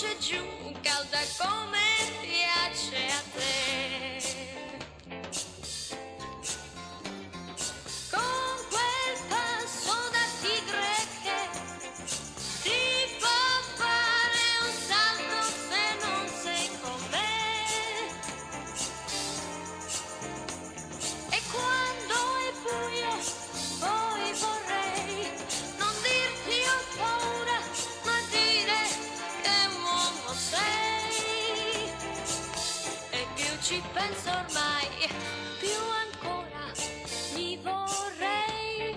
voce giù, calda come piace a te. Con quel passo da tigre che ti fa fare un salto se non sei con me. E quando è buio poi vorrei non dirti ho paura, ma dire che uomo sei. E più ci penso ormai, più ancora mi vorrei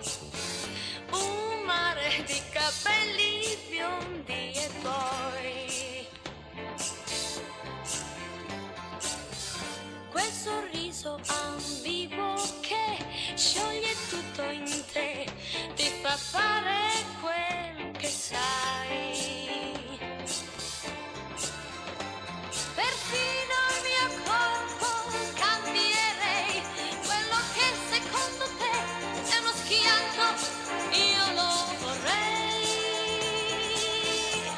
un mare di capelli biondi e poi quel sorriso ambiguo che scioglie tutto in te, ti fa fare quel che sai. Perfino il mio corpo cambierei, quello che secondo te è uno schianto, io lo vorrei.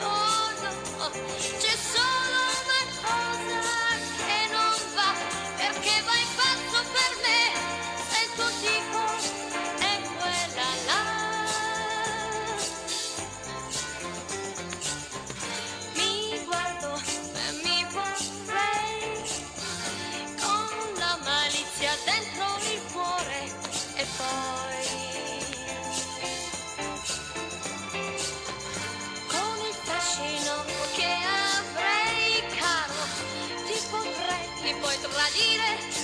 Oh no, c'è solo una cosa che non va, perché vai pazzo per me, se il tuo tipo è quella là. Mi guardo e mi vorrei, con la malizia dentro il cuore, e poi con il fascino che avrei caro, ti potrei, mi puoi tradire